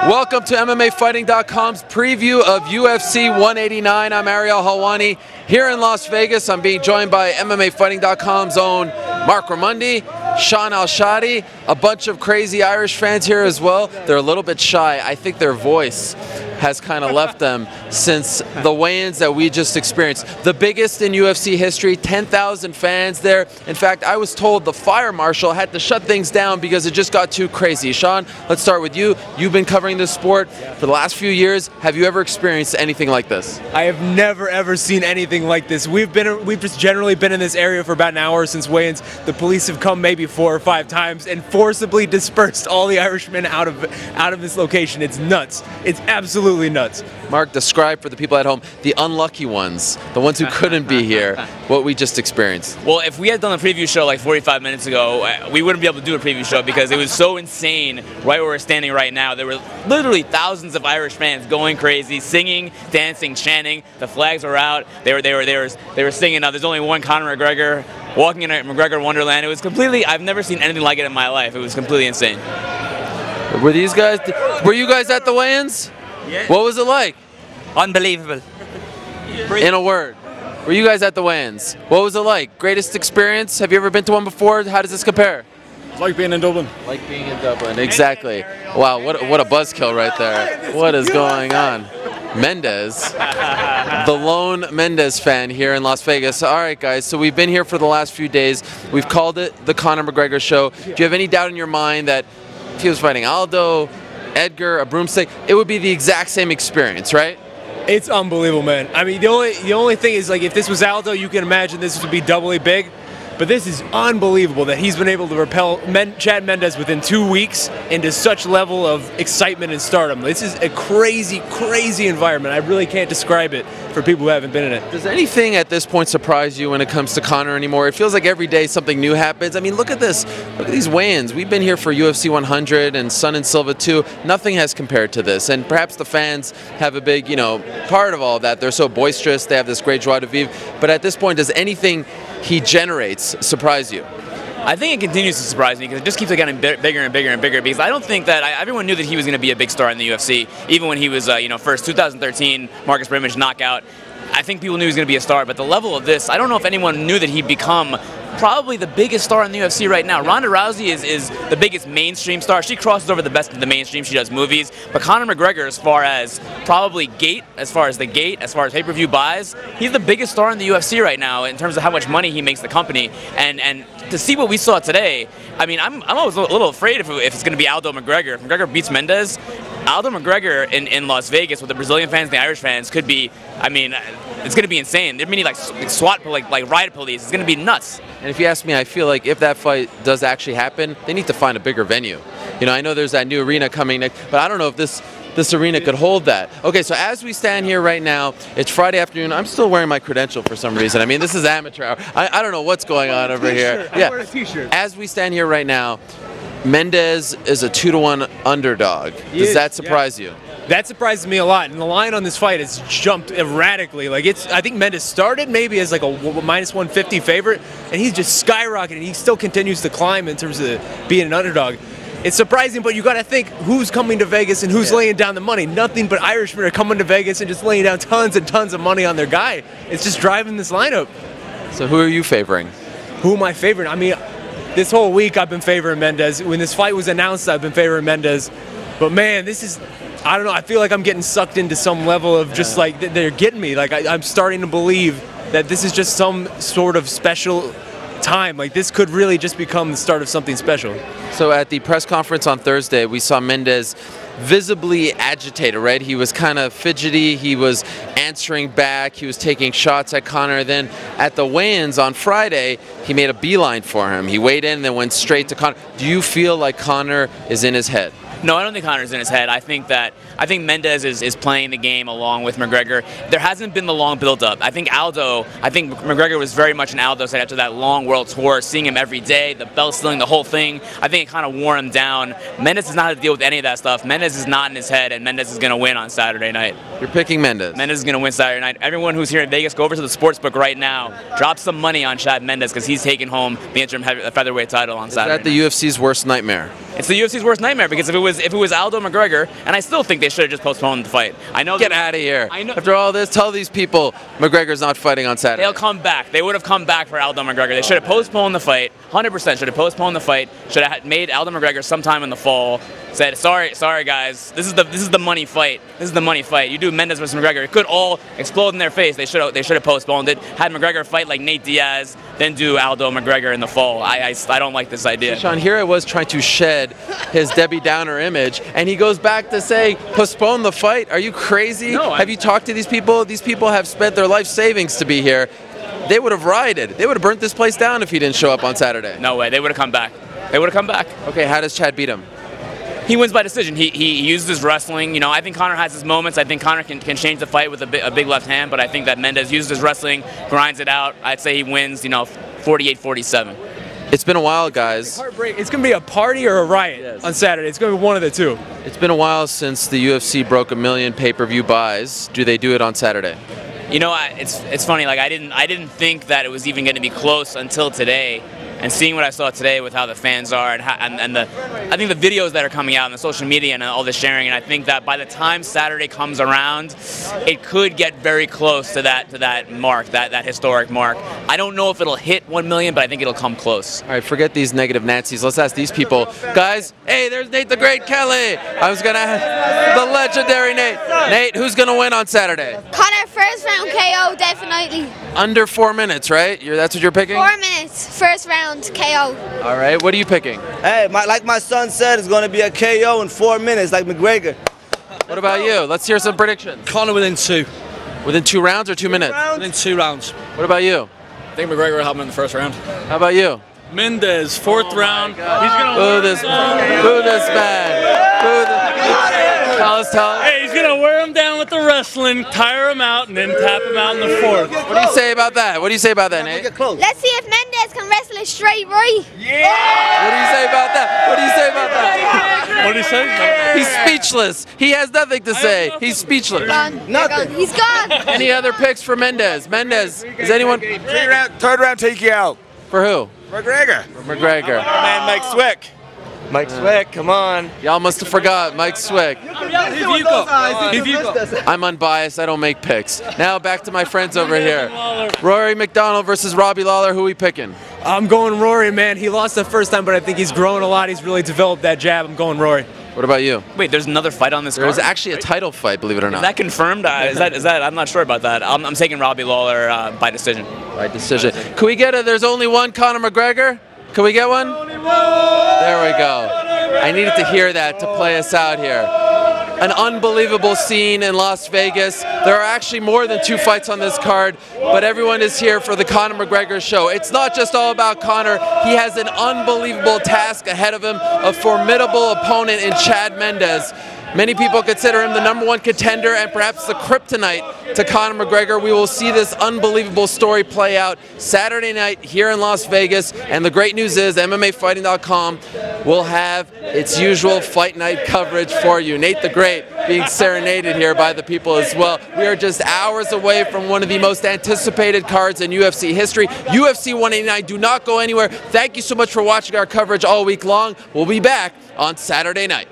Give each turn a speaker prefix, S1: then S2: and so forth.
S1: Welcome to MMAfighting.com's preview of UFC 189. I'm Ariel Helwani here in Las Vegas. I'm being joined by MMAfighting.com's own Marc Raimondi, Shaun Al-Shatti, a bunch of crazy Irish fans here as well. They're a little bit shy. I think their voice has kind of left them since the weigh-ins that we just experienced. The biggest in UFC history, 10,000 fans there. In fact, I was told the fire marshal had to shut things down because it just got too crazy. Shaun, let's start with you. You've been covering this sport for the last few years. Have you ever experienced anything like this?
S2: I have never ever seen anything like this. We've just generally been in this area for about an hour since weigh-ins. The police have come maybe 4 or 5 times and forcibly dispersed all the Irishmen out of this location. It's nuts. It's absolutely nuts.
S1: Marc, describe for the people at home, the unlucky ones, the ones who couldn't be here, what we just experienced.
S3: Well, if we had done a preview show like 45 minutes ago, we wouldn't be able to do a preview show because it was so insane right where we're standing right now. There were literally thousands of Irish fans going crazy, singing, dancing, chanting. The flags were out. They were singing. Now there's only one Conor McGregor walking in a McGregor Wonderland. It was completely, I've never seen anything like it in my life. It was completely insane.
S1: Were you guys at the weigh-ins?
S3: Yeah.
S1: What was it like?
S3: Unbelievable.
S1: In a word. Were you guys at the weigh-ins? What was it like? Greatest experience? Have you ever been to one before? How does this compare?
S4: It's like being in Dublin.
S1: Like being in Dublin, exactly. Wow, what a buzzkill right there. What is going on? Mendez, the lone Mendez fan here in Las Vegas. All right, guys, so we've been here for the last few days. We've called it the Conor McGregor show. Do you have any doubt in your mind that if he was fighting Aldo, Edgar, a broomstick, it would be the exact same experience, right?
S2: It's unbelievable, man. I mean, the only thing is, like, if this was Aldo, you can imagine this would be doubly big. But this is unbelievable that he's been able to repel Chad Mendes within 2 weeks into such level of excitement and stardom. This is a crazy, crazy environment. I really can't describe it for people who haven't been in it.
S1: Does anything at this point surprise you when it comes to Conor anymore? It feels like every day something new happens. I mean, look at this. Look at these weigh-ins. We've been here for UFC 100 and Sun and Silva too. Nothing has compared to this. And perhaps the fans have a big, part of all that. They're so boisterous. They have this great joie de vivre. But at this point, does anything he generates surprise you?
S3: I think it continues to surprise me because it just keeps getting bigger and bigger and bigger. Because I don't think that everyone knew that he was going to be a big star in the UFC, even when he was, first 2013 Marcus Brimage knockout. I think people knew he was going to be a star, but the level of this, I don't know if anyone knew that he'd become probably the biggest star in the UFC right now. Ronda Rousey is the biggest mainstream star. She crosses over the best of the mainstream. She does movies. But Conor McGregor, as far as probably as far as pay-per-view buys, he's the biggest star in the UFC right now in terms of how much money he makes the company. And to see what we saw today, I mean, I'm always a little afraid if it's going to be Aldo McGregor. If McGregor beats Mendes, Aldo McGregor in Las Vegas with the Brazilian fans and the Irish fans could be, I mean, it's going to be insane. They're meaning like SWAT, like riot police. It's going to be nuts.
S1: And if you ask me, I feel like if that fight does actually happen, they need to find a bigger venue. I know there's that new arena coming next, but I don't know if this arena could hold that. Okay, so as we stand here right now, it's Friday afternoon. I'm still wearing my credential for some reason. I mean, this is amateur hour. I don't know what's going on over here.
S2: I'm wearing a t-shirt.
S1: As we stand here right now, Mendes is a 2-to-1 underdog. Does that surprise you?
S2: That surprises me a lot, and the line on this fight has jumped erratically. Like I think Mendes started maybe as like a -150 favorite, and he's just skyrocketing. He still continues to climb in terms of being an underdog. It's surprising, but you got to think who's coming to Vegas and who's laying down the money. Nothing but Irishmen are coming to Vegas and just laying down tons and tons of money on their guy. It's just driving this lineup.
S1: So who are you favoring?
S2: Who am I favoring? I mean, this whole week I've been favoring Mendes. When this fight was announced, I've been favoring Mendes. But man, this is, I don't know, I feel like I'm getting sucked into some level of just like, they're getting me. Like I'm starting to believe that this is just some sort of special time. Like this could really just become the start of something special.
S1: So at the press conference on Thursday, we saw Mendes visibly agitated, right? He was kind of fidgety, he was answering back, he was taking shots at Conor. Then at the weigh-ins on Friday, he made a beeline for him. He weighed in and then went straight to Conor. Do you feel like Conor is in his head?
S3: No, I don't think Conor's in his head. I think Mendes is playing the game along with McGregor. There hasn't been the long build-up. I think McGregor was very much an Aldo side after that long world tour, seeing him every day, the belt stealing, the whole thing. I think it kind of wore him down. Mendes does not have to deal with any of that stuff. Mendes is not in his head, and Mendes is going to win on Saturday night.
S1: You're picking Mendes?
S3: Mendes is going to win Saturday night. Everyone who's here in Vegas, go over to the sportsbook right now. Drop some money on Chad Mendes because he's taking home the interim featherweight title on Saturday.
S1: Is that the UFC's worst nightmare?
S3: it's the UFC's worst nightmare, because if it was Aldo McGregor, and I still think they should have just postponed the fight. I know.
S1: Get out of here.
S3: I know.
S1: After all this, tell these people McGregor's not fighting on Saturday.
S3: They'll come back. They would have come back for Aldo McGregor. They should have postponed the fight. 100% should have postponed the fight. Should have made Aldo McGregor sometime in the fall. Said, sorry guys, this is the money fight. This is the money fight. You do Mendes versus McGregor, it could all explode in their face. They should have postponed it. Had McGregor fight like Nate Diaz, then do Aldo McGregor in the fall. I don't like this idea.
S1: Shaun, here I was trying to shed his Debbie Downer image, and he goes back to say, postpone the fight? Are you crazy?
S3: No,
S1: have you talked to these people? These people have spent their life savings to be here. They would have rioted. They would have burnt this place down if he didn't show up on Saturday.
S3: No way. They would have come back. They would have come back.
S1: Okay, how does Chad beat him?
S3: He wins by decision. He uses his wrestling. You know, I think Conor has his moments. I think Conor can change the fight with a big left hand, but I think that Mendes uses his wrestling, grinds it out. I'd say he wins, 48-47.
S1: It's been a while, guys.
S2: It's going to be a party or a riot on Saturday. It's going to be one of the two.
S1: It's been a while since the UFC broke 1 million pay-per-view buys. Do they do it on Saturday?
S3: You know, it's funny. Like I didn't think that it was even going to be close until today. And seeing what I saw today with how the fans are, and I think the videos that are coming out and the social media and all the sharing, and I think that by the time Saturday comes around, it could get very close to that mark, that historic mark. I don't know if it'll hit 1 million, but I think it'll come close.
S1: All right, forget these negative Nancy's. Let's ask these people. Guys, hey, there's Nate the Great Kelly. I was going to ask the legendary Nate. Nate, who's going to win on Saturday?
S4: Conor, first round KO, definitely.
S1: Under 4 minutes, right? That's what you're picking?
S4: 4 minutes, first round KO.
S1: All right, what are you picking?
S5: Hey, like my son said, it's going to be a KO in 4 minutes, like McGregor.
S1: What about you? Let's hear some predictions.
S6: Conor within 2.
S1: Within 2 rounds or 2 minutes?
S6: Within 2 rounds.
S1: What about you?
S7: I think McGregor will have him in the first round.
S1: How about you?
S7: Mendes, 4th round. He's gonna
S1: Boo this man. Boo this. Tell us.
S7: Hey, he's gonna wear him down with the wrestling, tire him out, and then tap him out in the 4th.
S1: What do you say about that? What do you say about that, Nate?
S4: Let's see if Mendes can wrestle a straight right.
S1: What do you say about that? What do you say about that?
S7: What did he say?
S1: He's speechless. He has nothing to say. He's speechless.
S4: Gone.
S5: Nothing.
S4: He's gone.
S1: Any other picks for Mendes? Mendes, is anyone?
S8: Third round, take you out.
S1: For who?
S8: McGregor.
S1: McGregor.
S5: Man, Mike Swick. Mike Swick, come on.
S1: Y'all must have forgot Mike Swick. I'm unbiased. I don't make picks. Now back to my friends over here. Rory McDonald versus Robbie Lawler. Who we picking?
S2: I'm going Rory, man. He lost the first time, but I think he's grown a lot. He's really developed that jab. I'm going Rory.
S1: What about you?
S3: Wait, there's another fight on this card?
S1: There's actually a title fight, believe it or not.
S3: Is that confirmed? Is that? I'm not sure about that. I'm taking Robbie Lawler by decision.
S1: By decision. Can we get a there's only one Conor McGregor? Can we get one? There we go. I needed to hear that to play us out here. An unbelievable scene in Las Vegas. There are actually more than 2 fights on this card, but everyone is here for the Conor McGregor show. It's not just all about Conor. He has an unbelievable task ahead of him, a formidable opponent in Chad Mendes. Many people consider him the #1 contender and perhaps the kryptonite to Conor McGregor. We will see this unbelievable story play out Saturday night here in Las Vegas. And the great news is MMAfighting.com will have its usual fight night coverage for you. Nate the Great being serenaded here by the people as well. We are just hours away from one of the most anticipated cards in UFC history. UFC 189, do not go anywhere. Thank you so much for watching our coverage all week long. We'll be back on Saturday night.